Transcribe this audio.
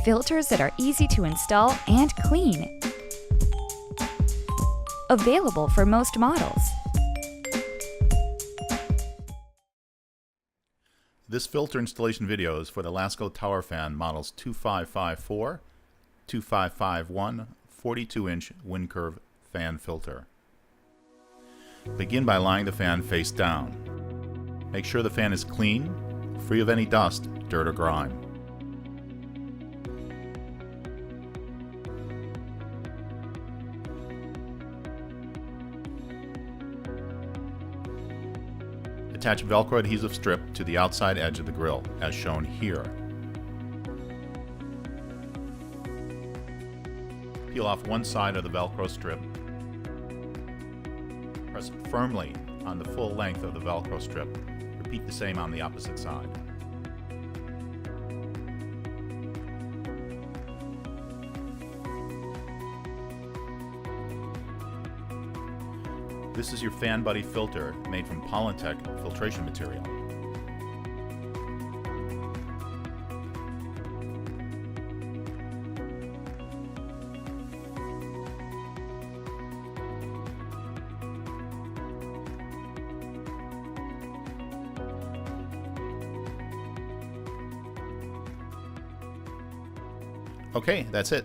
Filters that are easy to install and clean. Available for most models. This filter installation video is for the Lasco Tower Fan models 2554, 2551, 42-inch wind curve fan filter. Begin by lying the fan face down. Make sure the fan is clean, free of any dust, dirt, or grime. Attach Velcro adhesive strip to the outside edge of the grill, as shown here. Peel off one side of the Velcro strip. Press firmly on the full length of the Velcro strip. Repeat the same on the opposite side. This is your Fan Buddy filter made from pollen filtration material. Okay, that's it.